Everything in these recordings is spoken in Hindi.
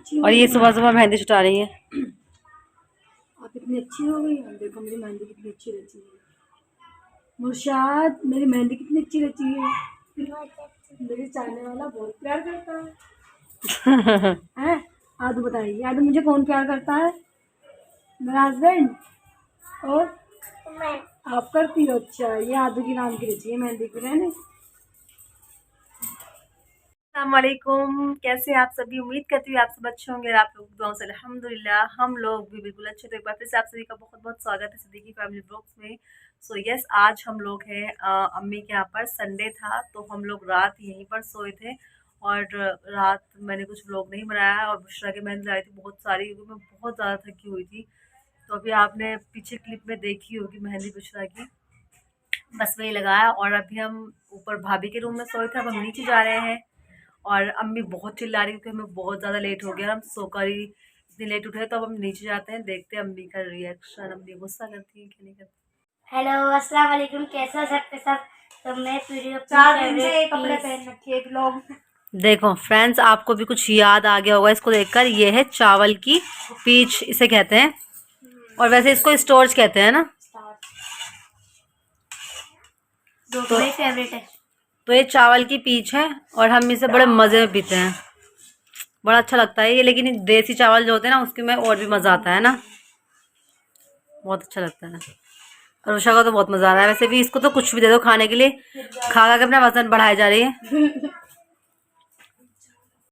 अच्छी और ये सुबह सुबह मेहंदी छुटा रही है। आप इतनी अच्छी हो गई। देखो मेरी मेहंदी कितनी अच्छी रहती है। मुर्शाद मेरी मेहंदी कितनी अच्छी रहती है। मेरी चाहने वाला बहुत प्यार करता है। हैं? आदू बताइए, आदू मुझे कौन प्यार करता है? मेरा हस्बैंड और मैं। आप करती हो? अच्छा, ये आदू की नाम की रहती है मेहंदी की रहने। अस्सलामुअलैकुम, कैसे आप सभी? उम्मीद करती हूँ आप सब अच्छे होंगे और आप लोग दुआओं से अल्हम्दुलिल्लाह हम लोग भी बिल्कुल अच्छे। तो एक बार फिर से आप सभी का बहुत बहुत स्वागत है सिद्दीकी फैमिली ब्लॉग्स में। सो यस, आज हम लोग हैं अम्मी के यहाँ पर। संडे था तो हम लोग रात यहीं पर सोए थे और रात मैंने कुछ व्लॉग नहीं बनाया और बुशरा की मेहंदी लाई थी बहुत सारी, क्योंकि मैं बहुत ज़्यादा थकी हुई थी। तो अभी आपने पीछे क्लिप में देखी होगी मेहंदी बुशरा की, बस वही लगाया। और अभी हम ऊपर भाभी के रूम में सोए थे, अब हम नीचे जा रहे हैं। और अम्मी बहुत चिल्ला रही थी, हमें बहुत ज़्यादा लेट हो गया, हम सोकर ही इतनी लेट उठे। तो अब हम नीचे जाते हैं, देखते हैं अम्मी का रिएक्शन। अम्मी गुस्सा करती है कि नहीं करती। हेलो अस्सलाम वालेकुम, कैसे हो सकते सब? तो मैं वीडियो 4 दिन से कपड़े पहन रखे एक लोग। देखो फ्रेंड्स, आपको भी कुछ याद आ गया होगा इसको देखकर। ये है चावल की पीच इसे कहते हैं, और वैसे इसको स्टोर्च कहते हैं ना। तो मेरी फेवरेट है। तो ये चावल की पीच है और हम इसे बड़े मज़े में पीते हैं, बड़ा अच्छा लगता है ये। लेकिन देसी चावल जो होते हैं ना उसके में और भी मज़ा आता है ना, बहुत अच्छा लगता है। और उषा का तो बहुत मज़ा आ रहा है। वैसे भी इसको तो कुछ भी दे दो खाने के लिए, खा खा के अपना वजन बढ़ाई जा रही है।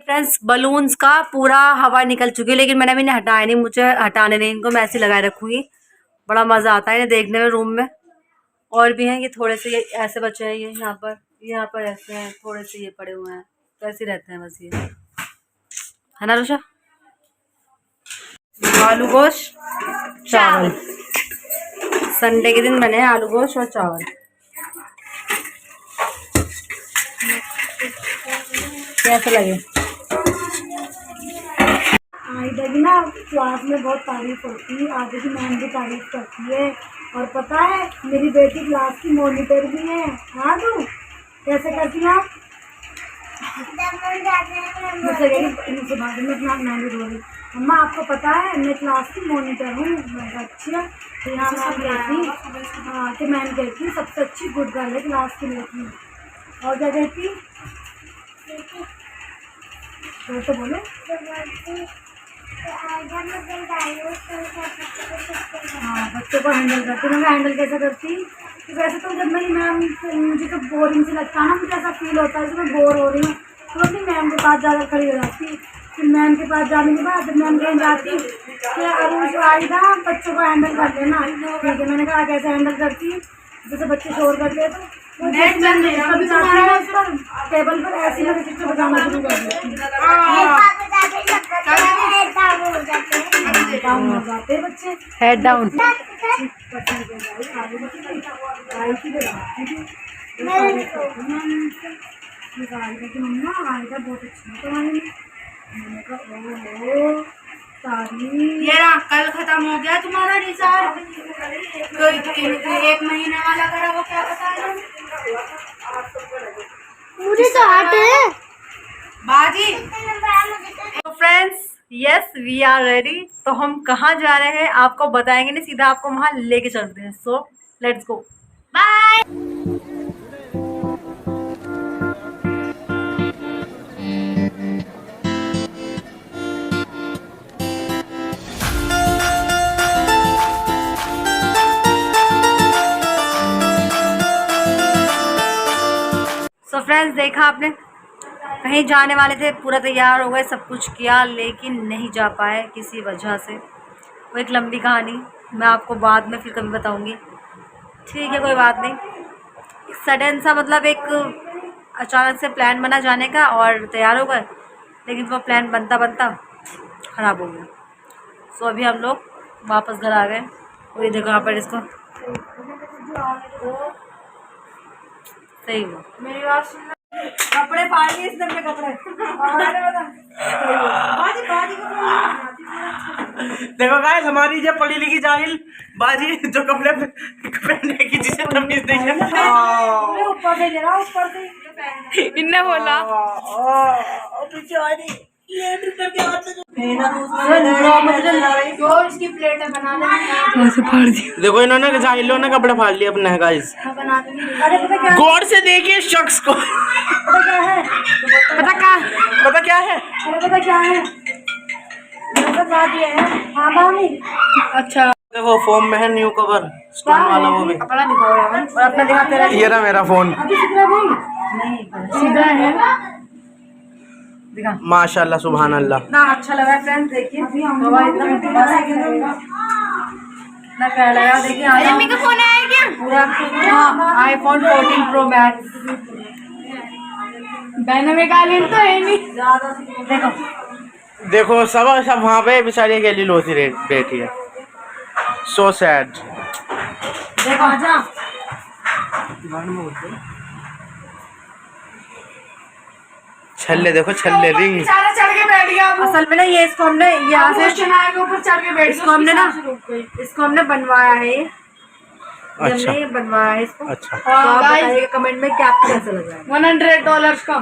फ्रेंड्स, बलून्स का पूरा हवा निकल चुकी है, लेकिन मैंने अभी इन्हें हटाया नहीं, मुझे हटाने नहीं, इनको मैं ऐसे लगाए रखूँगी। बड़ा मज़ा आता है इन्हें देखने में रूम में। और भी हैं, ये थोड़े से ये ऐसे बचे हैं, ये यहाँ पर ऐसे हैं, थोड़े से ये पड़े हुए हैं, तो ऐसे रहते हैं बस ये, है ना रुषा? आलू गोश्त चावल, संडे के दिन बने आलू गोश्त और चावल। कैसे लगे? आयदा की ना क्लास में बहुत तारीफ होती है, आगे की मैम भी तारीफ करती है। और पता है मेरी बेटी क्लास की मॉनिटर भी है। हाँ तू कैसे करती हैं आप? मुझसे बाद में अपना मैं भी बोली, अम्मा आपको पता है मैं क्लास की मॉनिटर हूँ। अच्छा, तो यहाँ मैम कहती, हाँ कि मैम कहती सबसे अच्छी गुड गर्ल है क्लास की लड़की। और क्या कहती? तो बोलो। हाँ, बच्चों को हैंडल करती। मैं हैंडल कैसे करती? कि वैसे तो जब मेरी मैम मुझे तो बोरिंग से लगता है ना, मुझे ऐसा फील होता है कि मैं बोर हो रही हूँ, तो अपनी मैम के पास जाकर खड़ी हो जाती। फिर मैम के पास जाने के बाद मैम कहीं जाती कि अरुण आएगा बच्चों को हैंडल कर लेना। ठीक है, मैंने कहा कैसे हैंडल करती? जैसे बच्चे शोर करते हैं तो टेबल पर ऐसी लगे चित्र बजाना शुरू कर देती। डाउन हो जाते हैं बच्चे, हेड डाउन। मम्मा आएगा बहुत अच्छा तुम्हारे। मैंने कहा ये रहा, कल खत्म हो गया तुम्हारा रिचार्ज। कोई 1 महीने वाला करा वो क्या पता है? पूरी तो हट है बाजी। तो friends, yes we are ready. तो हम कहाँ जा रहे हैं आपको बताएंगे नहीं, सीधा आपको वहाँ लेके चलते हैं। So let's go, bye. So friends, देखा आपने, कहीं जाने वाले थे, पूरा तैयार हो गए, सब कुछ किया, लेकिन नहीं जा पाए किसी वजह से। वो एक लंबी कहानी, मैं आपको बाद में फिर कभी बताऊंगी। ठीक है, कोई बात नहीं। सडन सा मतलब एक अचानक से प्लान बना जाने का और तैयार हो गए, लेकिन वो प्लान बनता बनता ख़राब हो गया। सो अभी हम लोग वापस घर आ गए। और ये देखो यहाँ पर इसको सही हुआ। मेरी बात सुनना, कपड़े फाड़ लिए इस में कपड़े। देखो गाइस, हमारी जो पढ़ी लिखी जाहिल बाजी जो कपड़े पहनने की जिसे तमीज नहीं है। ऊपर से गिरा, ऊपर से इन्ने बोला पीछे आ रही ये करके जो इसकी प्लेट है बना देंगे। देखो इन्होंने जाहिलों ने कपड़ा फाड़ लिया अपना गाइस। बना देंगे। अरे पता क्या गौर से देखिए शख्स को। पता क्या है पता क्या है अरे पता क्या है मेरे साथ बात ये है। हाँ मामी अच्छा देखो फोन में है न्यू कवर स्टोन वाला वो भी। अपना दिखाओ यार और अपना दिखाते रहे। ये रहा मेरा फोन। अभी सीधा नहीं सीधा है माशाल्लाह सुभान अल्लाह। इतना अच्छा लगा फ्रेंड्स। देखिए अभी हम बाबा इतना प्यारा लगा। देखिए आया का फोन आया क्या पूरा। हाँ आईफोन 14 प्रो मैक्स। बहन में गाली तो है नहीं। देखो देखो सब वहाँ पे बेचारी अकेली लोसी बैठी है। So sad. देखो आजा। छल्ले देखो छल्ले रिंग। सारा चढ़ के बैठ गया। असल में ना ये इसको हमने यहाँ से ऊपर चढ़ के बैठ। इसको हमने बनवाया है। ये अच्छा हमने बनवाया है इसको। अच्छा तो आप बताइए कमेंट में कि आपको कैसा लग रहा है। $100 का।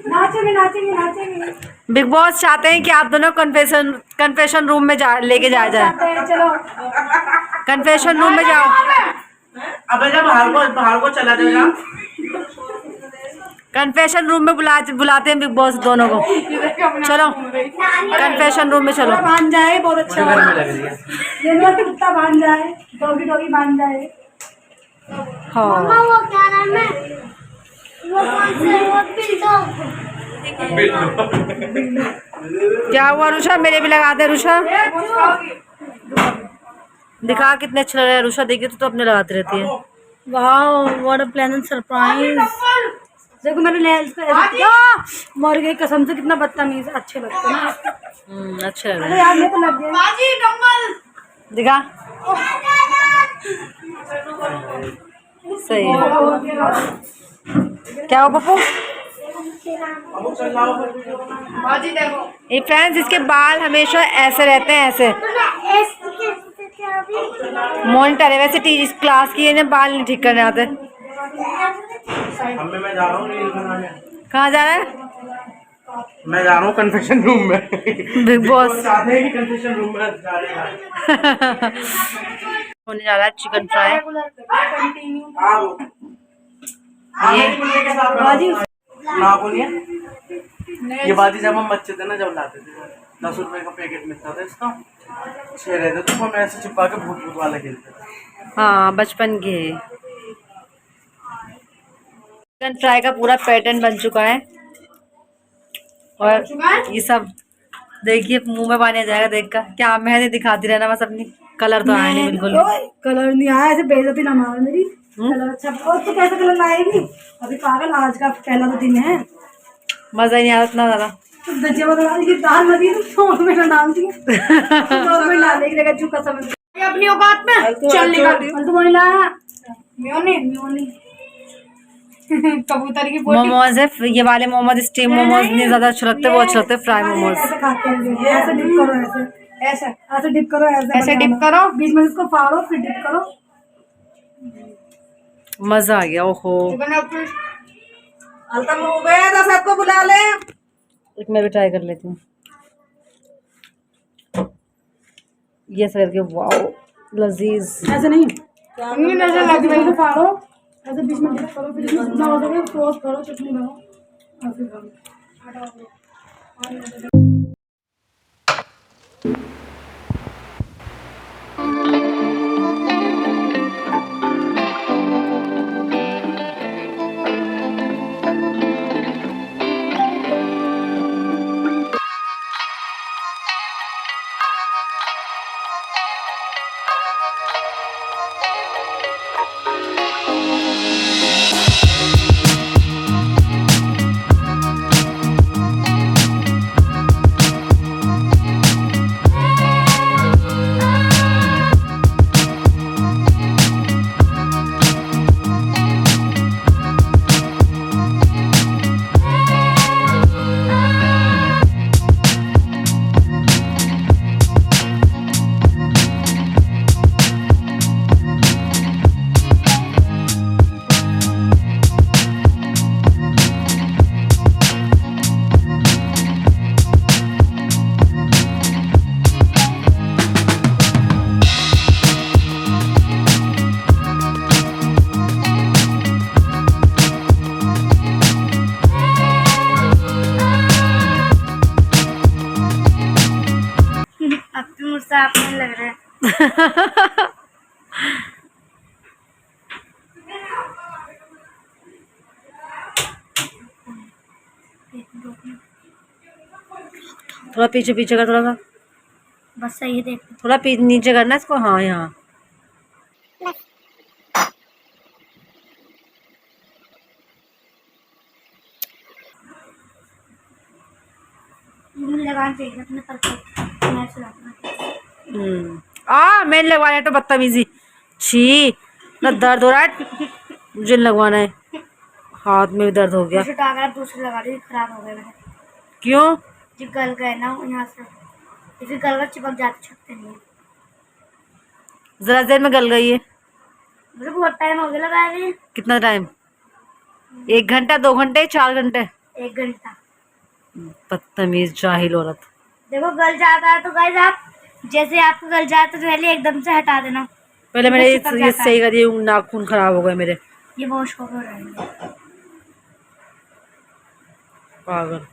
नाचेंगे बिग बॉस चाहते हैं कि आप दोनों कन्फेशन रूम में लेके जाया जाए। चलो कन्फेशन रूम में जाओ। अब जब बाहर को चला जाएगा। कन्फेशन रूम में बुलाते हैं बिग बॉस दोनों को। चलो कन्फेशन रूम में चलो। बांध जाए बहुत अच्छा घर में लग रही है। ये मेरा कुत्ता बांध जाए डॉगी बांध जाए। हाँ वो क्या नाम है वो कौन से वो बिल्डो। क्या हुआ रुषा? मेरे भी लगा दे रुषा। दिखा कितने अच्छे लग रहे हैं रुषा। देखिए तो अपने लगाती रहती है। Wow what a pleasant surprise. देखो मैंने नेल्स पे मर गई कसम से। कितना बदतमीज अच्छे लगते हैं ना। अच्छे लग रहे अरे यार ये तो लग गया। हैं। दिखा सही है। क्या हुआ पप्पू? ये फ्रेंड्स इसके बाल हमेशा ऐसे रहते हैं ऐसे। मॉनिटर है वैसे टीचर क्लास की है। बाल नहीं ठीक करने आते। मैं जा रहा हूँ रील बनाने। कहाँ जा रहा है? मैं जा रहा हूँ कन्फेशन रूम में। बिग बॉस चाहते हैं कि कन्फेशन रूम में जा रहे हैं। होने जा रहा है चिकन फ्राई। बाजी ना बोलिए। ये बाजी जब हम बच्चे थे ना जब लाते थे 10 रुपए का पैकेट मिलता था इसका 6 रहते थे। तो हम ऐसे चिपका के भूत भूत वाला खेलते थे। हाँ बचपन के। चिकन फ्राई का पूरा पैटर्न बन चुका है। और ये सब देखिए मुंह में पानी आ जाएगा देख कर। क्या मेहंदी दिखाती रहना बस अपनी। कलर तो आया नहीं बिल्कुल। कलर नहीं आया ऐसे बेइज्जती ना मार मेरी। कलर अच्छा और तो कैसे कलर लाएगी अभी पागल। आज का पहला तो दिन है। मजा ही नहीं आ रहा इतना ज्यादा। तो बच्चे बता ये दाल लगी तो छोड़ में ना डाल दिया। छोड़ में डालेगी देखा चुका समझ अपनी औकात में चल निकल। और तो वही लाया म्योनी कबूतर की मोमोज है ये वाले मोमोज। स्टीम मोमोज नहीं ज्यादा अच्छे लगते। वो अच्छे लगते फ्राई मोमोज। ऐसे खाते हैं। ऐसे डिप करो ऐसे डिप करो ऐसे डिप करो। बीच में इसको फाड़ो फिर डिप करो। मजा आ गया। ओहो अलतम हो गया था। सबको बुला ले। एक मैं भी ट्राई कर लेती हूँ। ये ऐसे करके वाओ लजीज। ऐसे नहीं ऐसे लग रही तो फाड़ो ऐसे बीच में डिप करो फिर जितना हो सके सॉस करो चटनी बनाओ ऐसे करो। सांप नहीं लग रहे हैं। थोड़ा पीछे पीछे कर, थोड़ा सा बस सही है, देख थोड़ा नीचे करना इसको। हाँ यहाँ मुझे लगाना चाहिए अपने परफेक्ट मैच लगाना। मैंने लगवाना है तो बदतमीजी। छी ना, दर्द हो रहा है, मुझे लगवाना है। हाथ में भी दर्द हो गया। दूसरे टांग दूसरे लगा दी, खराब हो गए मेरे। क्यों? जो गल गए ना यहाँ से, फिर गल कर चिपक जाते, छपते नहीं। जरा देर में गल गई है। मुझे बहुत टाइम हो गया लगाए हुए। कितना टाइम? 1 घंटा, 2 घंटे, 4 घंटे? 1 घंटा। बदतमीज जाहिल औरत। देखो गल जाता है तो गाइस आप जैसे आपको गल जाए तो पहले एकदम से हटा देना। पहले मैंने ये चिपक जाता सही करी, नाखून खराब हो गए मेरे। ये वॉश हो रहेंगे पागल।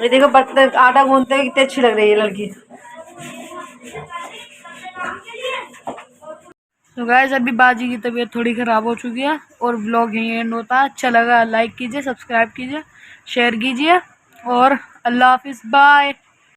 ये देखो बर्तन आटा गूंथते हुए कितनी अच्छी लग रही है लड़की। तो गाइस अभी बाजी की तबीयत थोड़ी ख़राब हो चुकी है और व्लॉग यहीं एंड होता है। अच्छा लगा लाइक कीजिए, सब्सक्राइब कीजिए, शेयर कीजिए और अल्लाह हाफिज़, बाय।